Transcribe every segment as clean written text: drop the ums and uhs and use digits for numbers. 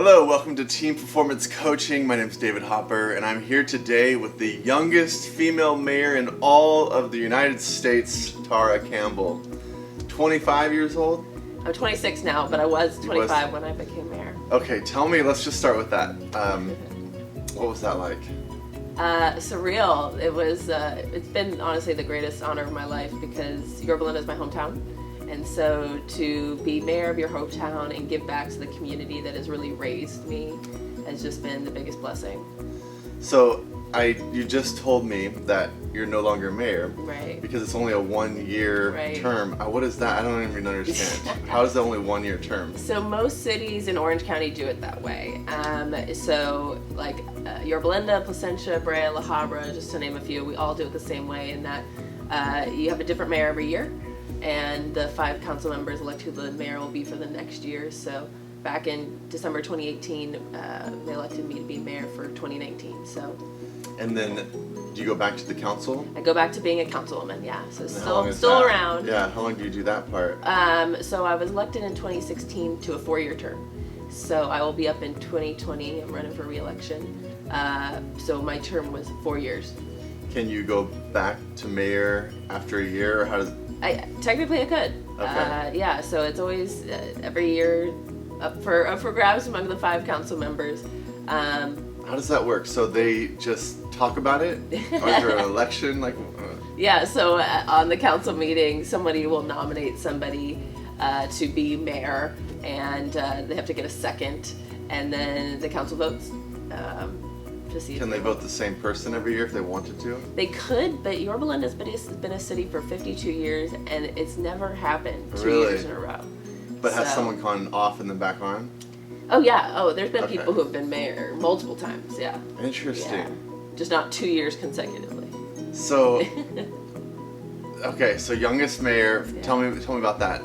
Hello, welcome to Team Performance Coaching. My name is David Hopper, and I'm here today with the youngest female mayor in all of the United States, Tara Campbell. 25 years old? I'm 26 now, but I was 25 when I became mayor. Okay, tell me, let's just start with that. What was that like? Surreal. It was, it's been honestly the greatest honor of my life because Yorba Linda is my hometown. And so to be mayor of your hometown and give back to the community that has really raised me has just been the biggest blessing. So you just told me that you're no longer mayor. Right. Because it's only a 1 year term. What is that? I don't even understand. How is that only 1 year term? So most cities in Orange County do it that way. So like Yorba Linda, Placentia, Brea, La Habra, just to name a few, we all do it the same way in that you have a different mayor every year. And the 5 council members elect who the mayor will be for the next year. So back in December 2018, they elected me to be mayor for 2019. So. And then do you go back to the council? I go back to being a councilwoman, yeah. So still around. Yeah, how long do you do that part? So I was elected in 2016 to a 4-year term. So I will be up in 2020. I'm running for re-election. So my term was 4 years. Can you go back to mayor after a year, or how does? Technically I could. Okay. Yeah, so it's always every year up for grabs among the 5 council members. How does that work? So they just talk about it? Or is there an election? Yeah, so on the council meeting, somebody will nominate somebody to be mayor, and they have to get a second, and then the council votes. To see Can they vote the same person every year if they wanted to? They could, but Yorba Linda has been a city for 52 years, and it's never happened 2 years in a row. But has someone gone off and then back on? Oh yeah. Oh, there's been people who have been mayor multiple times. Yeah. Interesting. Yeah. Just not 2 years consecutively. So, okay. So youngest mayor. Yeah. Tell me about that.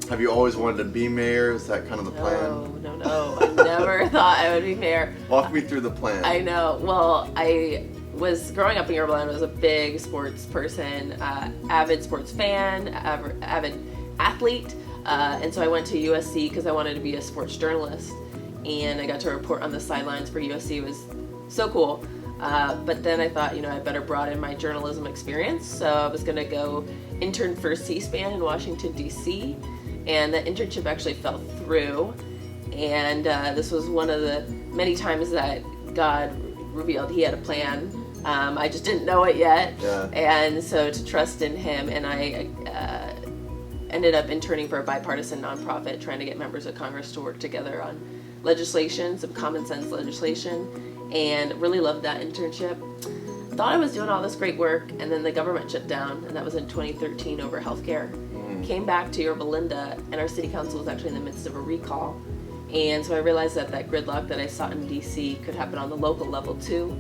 Have you always wanted to be mayor? Is that kind of the plan? No. I never thought I would be mayor. Walk me through the plan. I know. Well, I was growing up in Yorba Linda. I was a big sports person, avid sports fan, avid athlete. And so I went to USC because I wanted to be a sports journalist, and I got to report on the sidelines for USC. It was so cool. But then I thought, I better broaden my journalism experience. So I was going to go intern for C-SPAN in Washington, D.C., and that internship actually fell through. And this was one of the many times that God revealed He had a plan. I just didn't know it yet. Yeah. And so to trust in Him, and I ended up interning for a bipartisan nonprofit trying to get members of Congress to work together on legislation, some common sense legislation, and really loved that internship. Thought I was doing all this great work, and then the government shut down, and that was in 2013 over healthcare. Came back to Yorba Linda, and our city council was actually in the midst of a recall. And so I realized that gridlock that I saw in DC could happen on the local level too.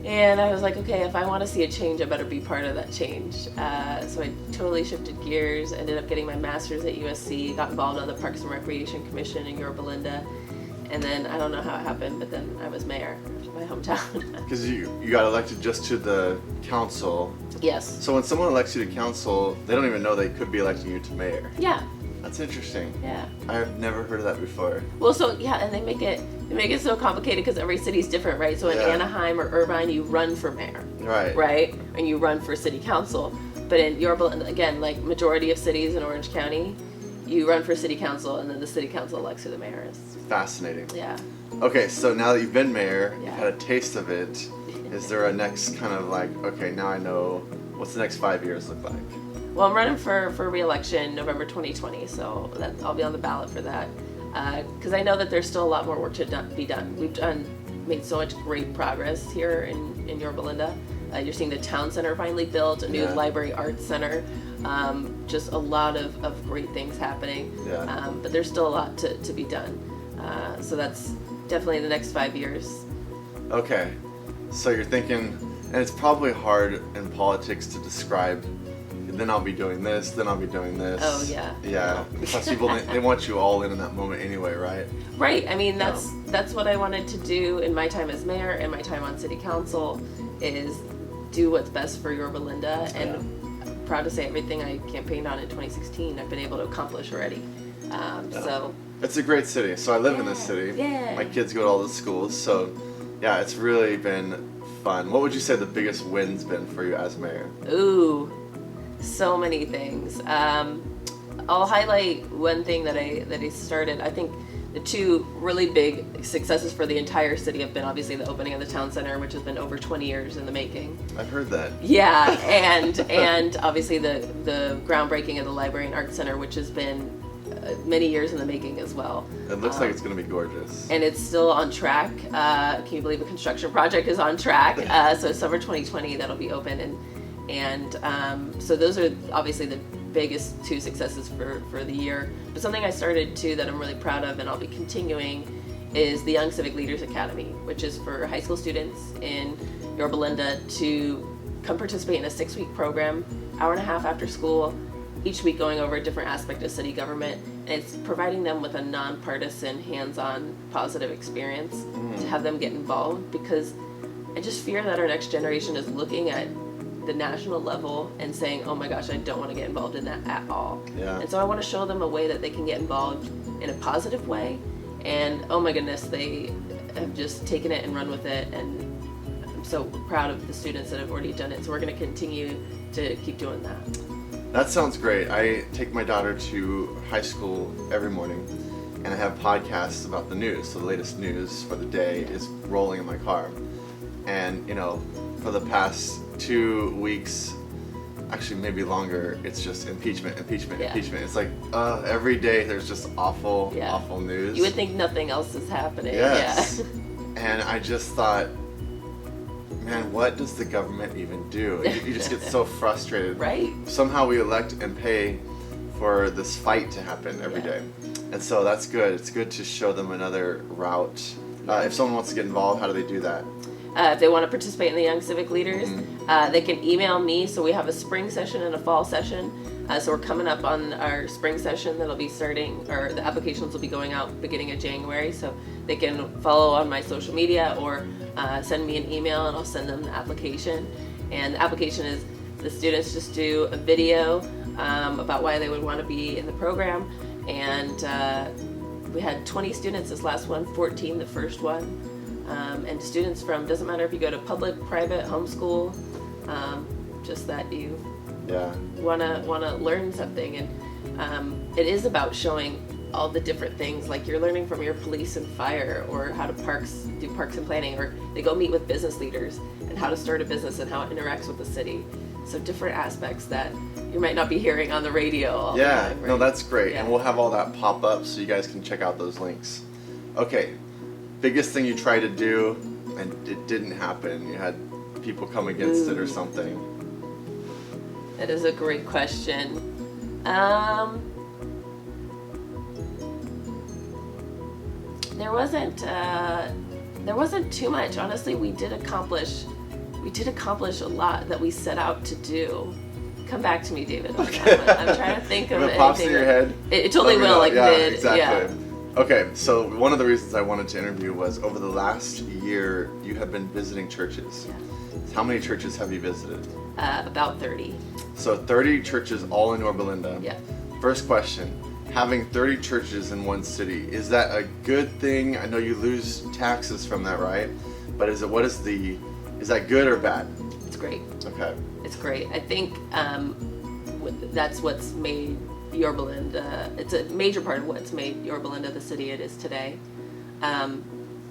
And I was like, okay, if I want to see a change, I better be part of that change. So I totally shifted gears, ended up getting my master's at USC, got involved on the Parks and Recreation Commission in Yorba Linda. And then, I don't know how it happened, but then I was mayor of my hometown. Because you got elected just to the council. Yes. So when someone elects you to council, they don't even know they could be electing you to mayor. Yeah. That's interesting. Yeah. I've never heard of that before. Well, so yeah, and they make it so complicated because every city's different, right? So in Anaheim or Irvine, you run for mayor. Right. Right? And you run for city council. But in Yorba, again, like majority of cities in Orange County, you run for city council, and then the city council elects who the mayor is. Fascinating. Yeah. Okay, so now that you've been mayor, you've had a taste of it. Is there a next kind of okay, now I know, what's the next 5 years look like? Well, I'm running for re-election November 2020, so I'll be on the ballot for that. Because I know that there's still a lot more work to be done. We've made so much great progress here in Yorba Linda. You're seeing the town center finally built, a new library arts center, just a lot of great things happening. Yeah. But there's still a lot to be done. So that's definitely the next 5 years. Okay, so you're thinking, and it's probably hard in politics to describe, then I'll be doing this, then I'll be doing this. Oh, yeah. Yeah. Plus people, they want you all in that moment anyway, right? Right. I mean, that's what I wanted to do in my time as mayor and my time on city council, is do what's best for Yorba Linda. And I'm proud to say everything I campaigned on in 2016, I've been able to accomplish already. So It's a great city. So I live in this city. Yeah. My kids go to all the schools. So yeah, it's really been fun. What would you say the biggest win's been for you as mayor? Ooh, so many things. I'll highlight one thing that I started. I think the two really big successes for the entire city have been obviously the opening of the town center, which has been over 20 years in the making. I've heard that. Yeah, and obviously the groundbreaking of the library and art center, which has been many years in the making as well. It looks like it's going to be gorgeous. And it's still on track. Can you believe a construction project is on track? So summer 2020 that'll be open, and so those are obviously the biggest two successes for the year. But something I started too that I'm really proud of and I'll be continuing is the Young Civic Leaders Academy, which is for high school students in Yorba Linda to come participate in a 6-week program, hour and a half after school, each week going over a different aspect of city government. And it's providing them with a nonpartisan, hands-on, positive experience to have them get involved, because I just fear that our next generation is looking at the national level and saying, oh my gosh, I don't want to get involved in that at all. Yeah. And so I want to show them a way that they can get involved in a positive way. And oh my goodness, they have just taken it and run with it. And I'm so proud of the students that have already done it. So we're going to continue to keep doing that. That sounds great. I take my daughter to high school every morning, and I have podcasts about the news. So the latest news for the day is rolling in my car. And, for the past 2 weeks, actually maybe longer, it's just impeachment. Yeah. It's like every day there's just awful news. You would think nothing else is happening. Yes. Yeah. And I just thought, man, what does the government even do? You just get so frustrated. Right. Somehow we elect and pay for this fight to happen every day. And so that's good. It's good to show them another route. If someone wants to get involved, how do they do that? If they want to participate in the Young Civic Leaders, they can email me. So we have a spring session and a fall session. So we're coming up on our spring session that'll be starting, or the applications will be going out beginning of January. So they can follow on my social media or send me an email and I'll send them the application. And the application is the students just do a video about why they would want to be in the program. And we had 20 students this last one, 14 the first one. And students from, doesn't matter if you go to public, private, homeschool, just that you wanna learn something. And it is about showing all the different things, like you're learning from your police and fire, or how to do parks and planning, or they go meet with business leaders and how to start a business and how it interacts with the city. So different aspects that you might not be hearing on the radio all the time, right? No, that's great. Yeah. And we'll have all that pop up so you guys can check out those links. Okay, biggest thing you tried to do and it didn't happen. You had people come against it or something. That is a great question. There wasn't too much. Honestly, we did accomplish a lot that we set out to do. Come back to me, David, on that one. I'm trying to think of If it pops in your head, it totally will, like mid. Exactly. Yeah. Okay, so one of the reasons I wanted to interview was over the last year, you have been visiting churches. Yeah. How many churches have you visited? About 30. So 30 churches all in Yorba Linda. Yeah. First question, having 30 churches in one city, is that a good thing? I know you lose taxes from that, right? But is that good or bad? It's great. Okay. It's great. I think that's what's made Yorba Linda, it's a major part of what's made Yorba Linda the city it is today.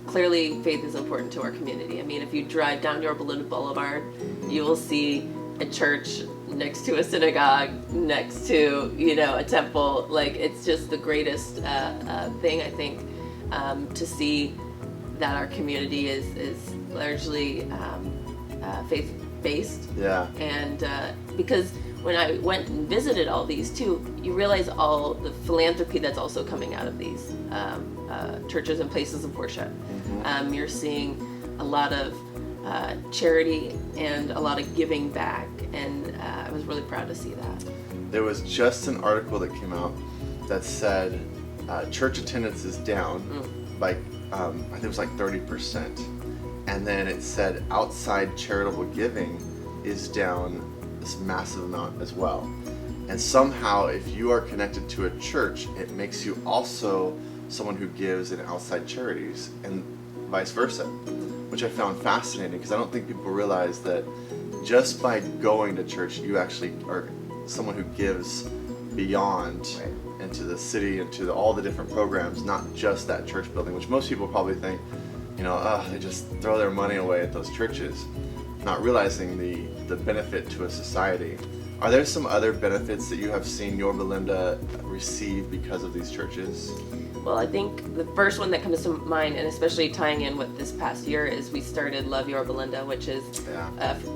Clearly, faith is important to our community. I mean, if you drive down Yorba Linda Boulevard, you will see a church next to a synagogue, next to, a temple. Like, it's just the greatest thing, I think, to see that our community is largely faith-based. Yeah. And because when I went and visited all these too, you realize all the philanthropy that's also coming out of these churches and places of worship. Mm-hmm. You're seeing a lot of charity and a lot of giving back, and I was really proud to see that. There was just an article that came out that said church attendance is down by, I think it was like 30%. And then it said outside charitable giving is down this massive amount as well. And somehow, if you are connected to a church, it makes you also someone who gives in outside charities and vice versa, which I found fascinating because I don't think people realize that just by going to church, you actually are someone who gives beyond into the city, into all the different programs, not just that church building, which most people probably think, they just throw their money away at those churches, not realizing the benefit to a society. Are there some other benefits that you have seen Yorba Linda receive because of these churches? Well, I think the first one that comes to mind, and especially tying in with this past year, is we started Love Yorba Linda, which is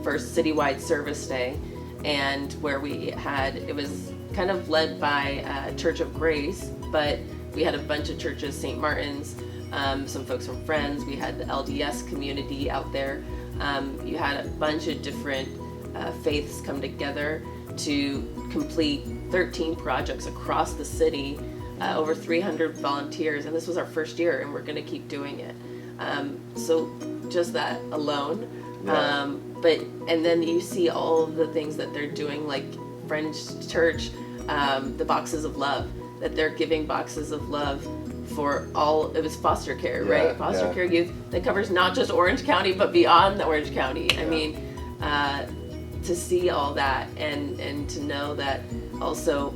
first citywide service day, and where it was kind of led by Church of Grace, but we had a bunch of churches, St. Martin's, some folks from Friends, we had the LDS community out there. You had a bunch of different faiths come together to complete 13 projects across the city, over 300 volunteers, and this was our first year, and we're going to keep doing it. So just that alone. And then you see all of the things that they're doing, like Friends Church, the boxes of love, that they're giving boxes of love for it was foster care, right? Foster care youth that covers not just Orange County, but beyond the Orange County. I mean, to see all that and to know that also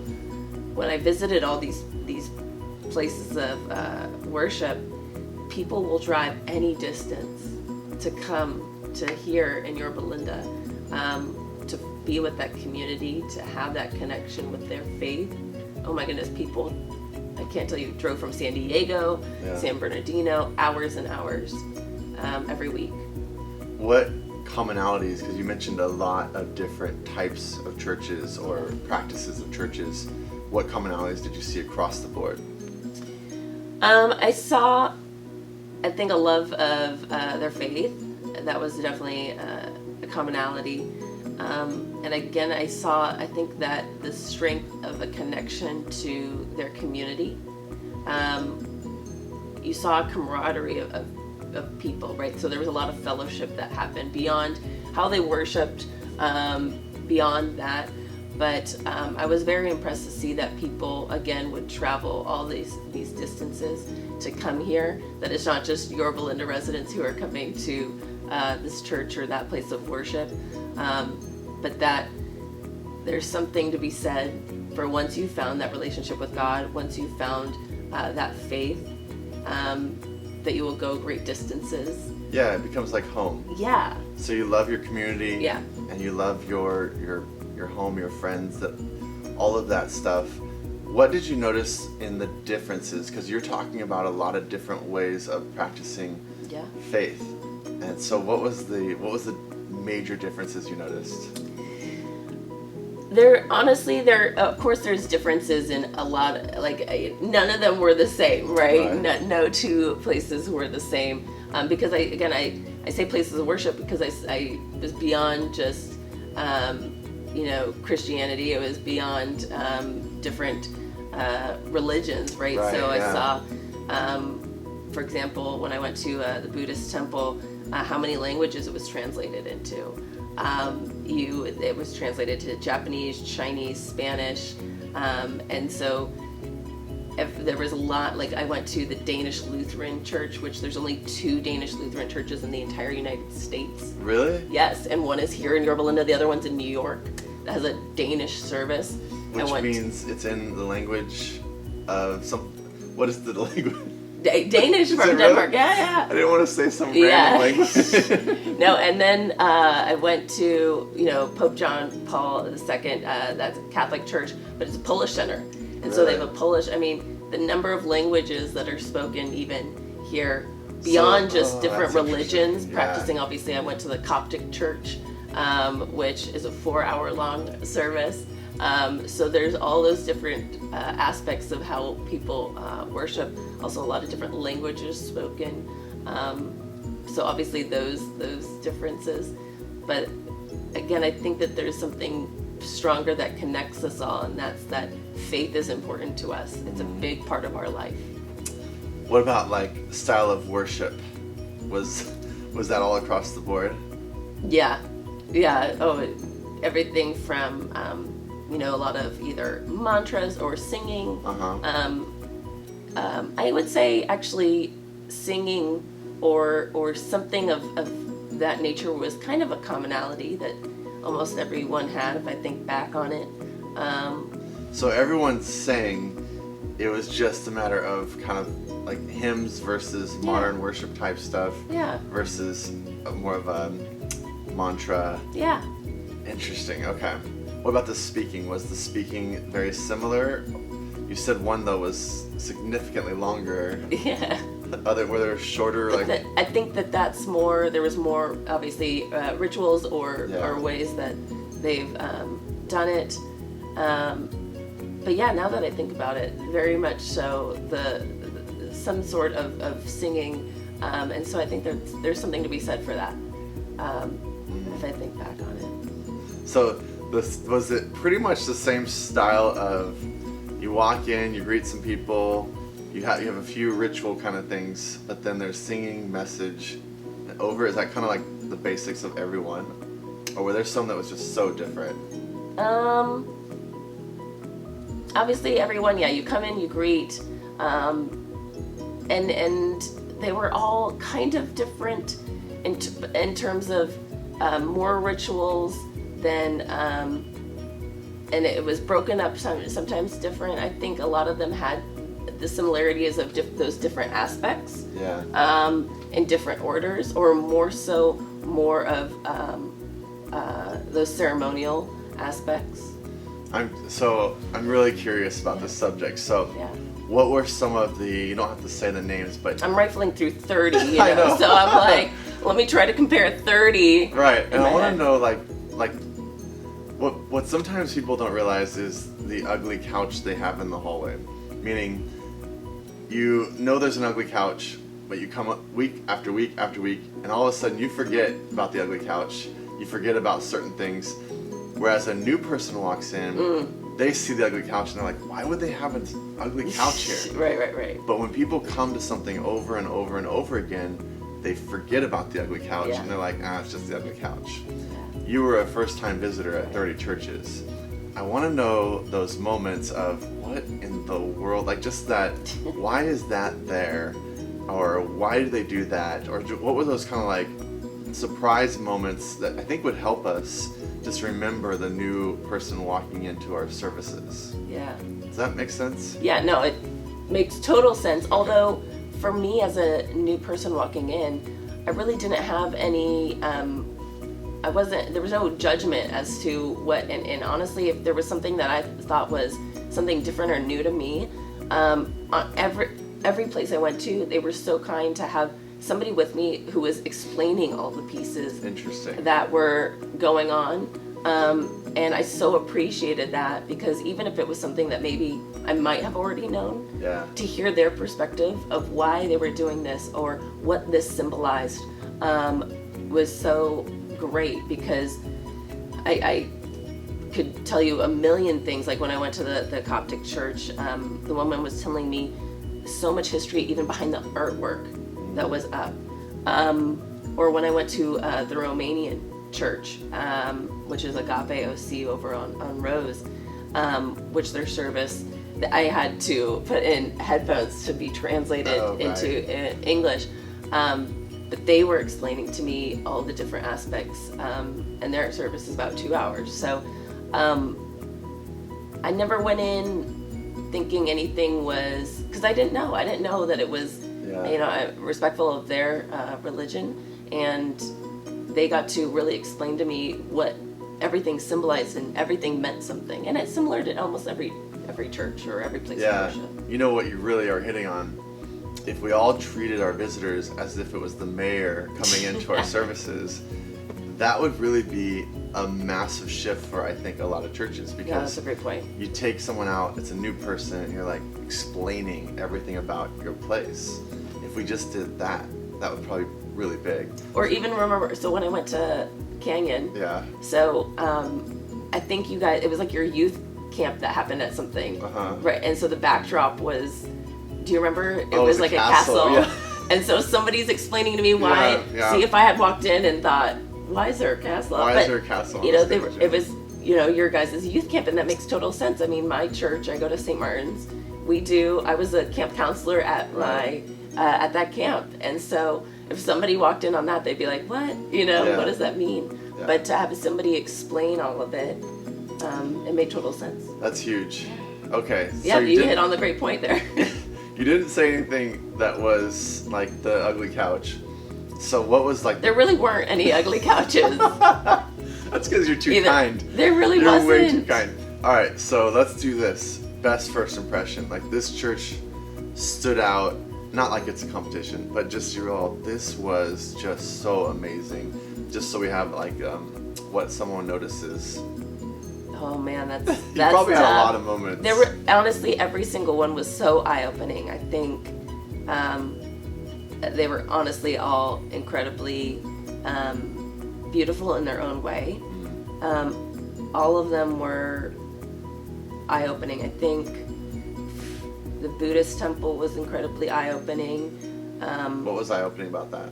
when I visited all these places of worship, people will drive any distance to come to here in Yorba Linda, to be with that community, to have that connection with their faith. Oh my goodness, people, I can't tell you, drove from San Diego, San Bernardino, hours and hours every week. What commonalities, because you mentioned a lot of different types of churches or practices of churches, what commonalities did you see across the board? I saw, I think, a love of their faith. That was definitely a commonality. And again, I think that the strength of a connection to their community. You saw a camaraderie of people, right? So there was a lot of fellowship that happened beyond how they worshiped, beyond that. But I was very impressed to see that people, again, would travel all these distances to come here, that it's not just Yorba Linda residents who are coming to this church or that place of worship, but that there's something to be said for once you found that relationship with God, once you found that faith, that you will go great distances. Yeah, it becomes like home. Yeah. So you love your community. Yeah. And you love your home, your friends, all of that stuff. What did you notice in the differences? Because you're talking about a lot of different ways of practicing faith. And so what was the major differences you noticed? Of course there's differences in a lot, none of them were the same, right? No two places were the same. Because I say places of worship because I was beyond just, Christianity. It was beyond different religions, right? So I saw, for example, when I went to the Buddhist temple, how many languages it was translated into. It was translated to Japanese, Chinese, Spanish, and so there was a lot. Like I went to the Danish Lutheran Church, which there's only 2 Danish Lutheran churches in the entire United States. Really? Yes, and one is here in Yorba Linda, the other one's in New York. That has a Danish service. Which means it's in the language of what is the language? Danish from Denmark. Really? Yeah. I didn't want to say some random language. No, and then I went to Pope John Paul II. That's a Catholic church, but it's a Polish center, and so they have a Polish. I mean, the number of languages that are spoken even here beyond just different religions. Practicing, obviously, I went to the Coptic church, which is a 4-hour-long service. So there's all those different aspects of how people worship. Also, a lot of different languages spoken. So obviously those differences. But again, I think that there's something stronger that connects us all, and that's that faith is important to us. It's a big part of our life. What about style of worship? Was that all across the board? Yeah. Oh, everything from a lot of either mantras or singing. I would say actually singing or something of that nature was kind of a commonality that almost everyone had, if I think back on it. So everyone sang. It was just a matter of kind of like hymns versus modern worship type stuff. Yeah. Versus more of a mantra. Yeah. Interesting. Okay. What about the speaking? Was the speaking very similar? You said one though was significantly longer. Yeah. Were there shorter like? I think that's more. There was more obviously rituals or ways that they've done it. But yeah, now that I think about it, very much so some sort of singing, and so I think there's something to be said for that. If I think back on it. So was it pretty much the same style of you walk in, you greet some people, you have a few ritual kind of things, but then there's singing, message, over? Is that kind of like the basics of everyone, or were there some that was just so different? Obviously everyone, you come in, you greet, and they were all kind of different in terms of more rituals than, and it was broken up sometimes different. I think a lot of them had the similarities of those different aspects, in different orders, or more of those ceremonial aspects. I'm really curious about this subject. So, what were some of the? You don't have to say the names, but I'm rifling through 30. I know. So I'm like, let me try to compare 30. Right, and I want to know like what sometimes people don't realize is the ugly couch they have in the hallway. Meaning, you know there's an ugly couch, but you come up week after week after week, and all of a sudden you forget about the ugly couch. You forget about certain things. Whereas a new person walks in, they see the ugly couch and they're like, why would they have an ugly couch here? Right. But when people come to something over and over and over again, they forget about the ugly couch and they're like, it's just the ugly couch. You were a first-time visitor at 30 churches. I want to know those moments of what in the world, like just that, why is that there? Or why do they do that? Or what were those kind of like surprise moments that I think would help us just remember the new person walking into our services? Yeah. Does that make sense? Yeah, no, it makes total sense. Although, for me as a new person walking in, I really didn't have any, there was no judgment as to what, and honestly, if there was something that I thought was something different or new to me, every place I went to, they were so kind to have somebody with me who was explaining all the pieces that were going on, and I so appreciated that, because even if it was something that maybe I might have already known, to hear their perspective of why they were doing this or what this symbolized was so great, because I could tell you a million things. Like when I went to the Coptic church, the woman was telling me so much history even behind the artwork that was up, or when I went to the Romanian church, which is Agape OC over on Rose, which their service, I had to put in headphones to be translated into English, but they were explaining to me all the different aspects, and their service is about 2 hours. So I never went in thinking anything was, because I didn't know that it was, respectful of their religion, and they got to really explain to me what everything symbolized, and everything meant something, and it's similar to almost every church or every place of worship. You know what you really are hitting on? If we all treated our visitors as if it was the mayor coming into our services, that would really be a massive shift for, I think, a lot of churches, because that's a great point. You take someone out, it's a new person, and you're like explaining everything about your place. If we just did that, that would probably be really big. Or even remember, so when I went to Canyon, so I think you guys, it was like your youth camp that happened at something, right? And so the backdrop was, do you remember? It was like a castle. Yeah. And so somebody's explaining to me why. See, if I had walked in and thought, why is there a castle? Why is there a castle? It was, your guys' youth camp, and that makes total sense. I mean, my church, I go to St. Martin's, we do. I was a camp counselor at my at that camp, and so if somebody walked in on that, they'd be like, "What? What does that mean?" Yeah. But to have somebody explain all of it, it made total sense. That's huge. Okay. Yeah, so you hit on the great point there. You didn't say anything that was like the ugly couch. So what was like? There really weren't any ugly couches. That's because you're too kind. There really wasn't. You're way too kind. All right, so let's do this. Best first impression. Like this church stood out, not like it's a competition, but just this was just so amazing. Just so we have like what someone notices. Oh man, that's you probably had a lot of moments. There were honestly every single one was so eye-opening. I think they were honestly all incredibly beautiful in their own way. All of them were eye-opening. I think the Buddhist temple was incredibly eye-opening. What was eye-opening about that?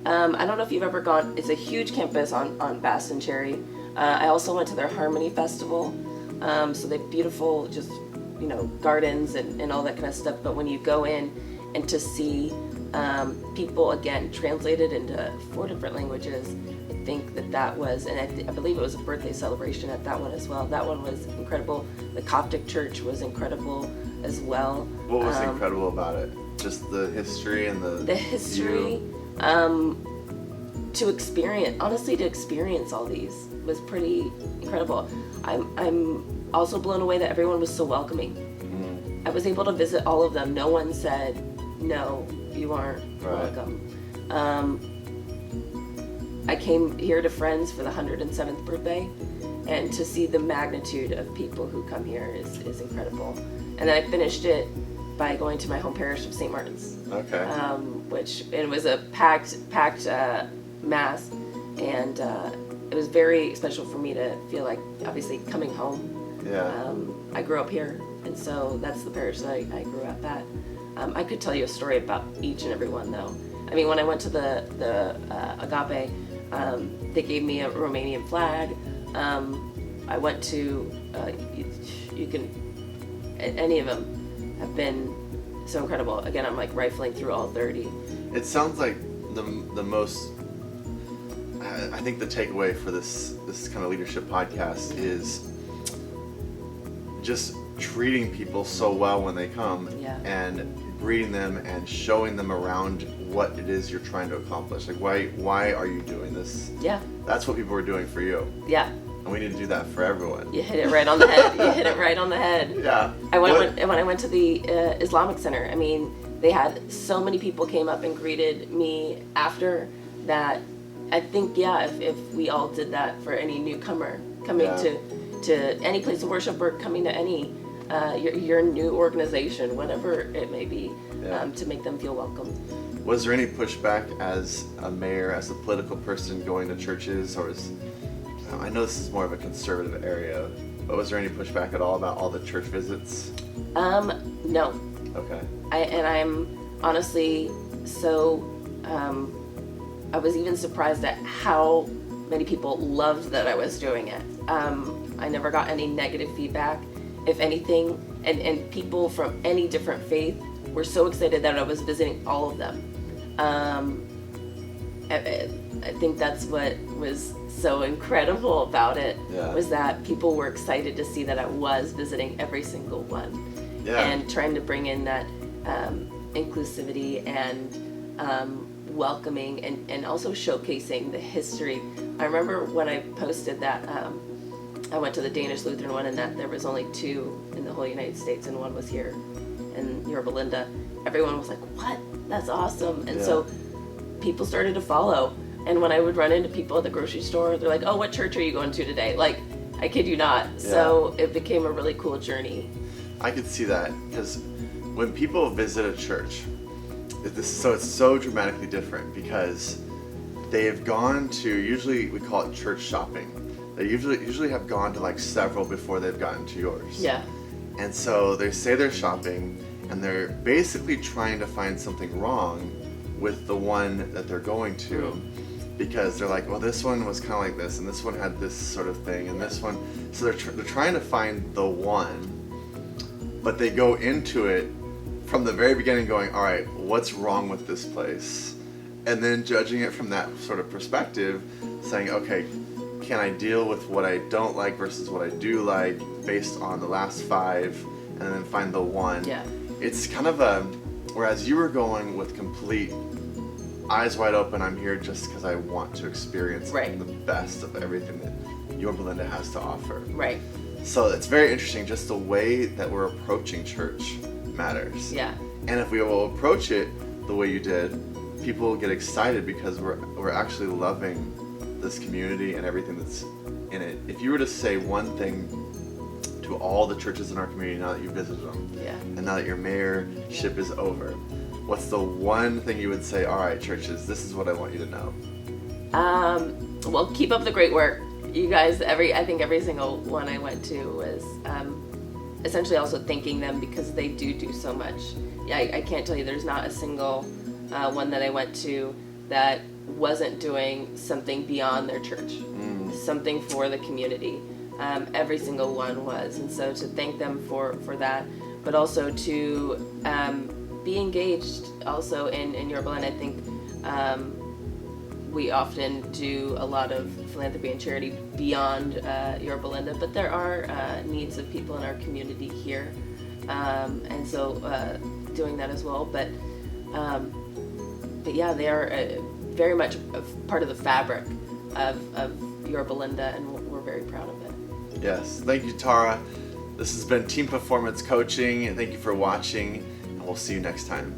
I don't know if you've ever gone. It's a huge campus on Bass and Cherry. I also went to their Harmony Festival. So they have beautiful, just gardens and all that kind of stuff. But when you go in and to see people again translated into 4 different languages, I think that was, and I believe it was a birthday celebration at that one as well. That one was incredible. The Coptic church was incredible as well. What was incredible about it? Just the history and the history. To experience all these was pretty incredible. I'm also blown away that everyone was so welcoming. I was able to visit all of them. No one said, "No, you aren't welcome." I came here to Friends for the 107th birthday, and to see the magnitude of people who come here is incredible. And then I finished it by going to my home parish of St. Martin's. Okay. Which it was a packed mass, and it was very special for me to feel like obviously coming home. Yeah. I grew up here, and so that's the parish that I grew up at. I could tell you a story about each and every one, though. I mean, when I went to the Agape, they gave me a Romanian flag. I went to you can any of them have been so incredible. Again, I'm like rifling through all 30. It sounds like the most. I think the takeaway for this kind of leadership podcast is just treating people so well when they come, and greeting them and showing them around what it is you're trying to accomplish. Like why are you doing this? Yeah. That's what people are doing for you. Yeah. And we need to do that for everyone. You hit it right on the head. Yeah. When I went to the Islamic Center, I mean, they had so many people came up and greeted me after that. I think, if we all did that for any newcomer coming to any place of worship or coming to any your new organization, whatever it may be, to make them feel welcome. Was there any pushback as a mayor, as a political person going to churches, or I know this is more of a conservative area, but was there any pushback at all about all the church visits? No. Okay. I'm honestly so, I was even surprised at how many people loved that I was doing it. I never got any negative feedback. If anything, and people from any different faith were so excited that I was visiting all of them. I think that's what was so incredible about it, was that people were excited to see that I was visiting every single one, and trying to bring in that inclusivity and welcoming, and also showcasing the history. I remember when I posted that I went to the Danish Lutheran one, and that there was only 2 in the whole United States, and one was here in Yorba Linda. Everyone was like, "What? That's awesome!" And so people started to follow. And when I would run into people at the grocery store, they're like, "Oh, what church are you going to today?" Like, I kid you not. So it became a really cool journey. I could see that, because when people visit a church, it's so dramatically different, because they have gone to, usually we call it church shopping. They usually have gone to like several before they've gotten to yours. Yeah. And so they say they're shopping, and they're basically trying to find something wrong with the one that they're going to, because they're like, well, this one was kind of like this, and this one had this sort of thing, and this one. So they're trying to find the one. but they go into it from the very beginning going, all right, what's wrong with this place? And then judging it from that sort of perspective, saying, okay, can I deal with what I don't like versus what I do like based on the last 5, and then find the one. Yeah. It's kind of whereas you were going with complete eyes wide open, I'm here just because I want to experience Right. the best of everything that Yorba Linda has to offer. Right. So it's very interesting, just the way that we're approaching church matters. Yeah. And if we will approach it the way you did, people will get excited because we're actually loving this community and everything that's in it. If you were to say one thing to all the churches in our community now that you've visited them, Yeah. and now that your mayorship is over, what's the one thing you would say, all right, churches, this is what I want you to know? Well, keep up the great work. You guys, I think every single one I went to was essentially also thanking them because they do so much. Yeah, I can't tell you, there's not a single one that I went to that wasn't doing something beyond their church, something for the community. Every single one was, and so to thank them for that, but also to be engaged also in Yorba Linda. I think we often do a lot of philanthropy and charity beyond Yorba Linda, but there are needs of people in our community here, and so doing that as well. But yeah, they are very much a part of the fabric of Yorba Linda, and we're very proud of it. Yes, thank you, Tara. This has been Team Performance Coaching, and thank you for watching, and we'll see you next time.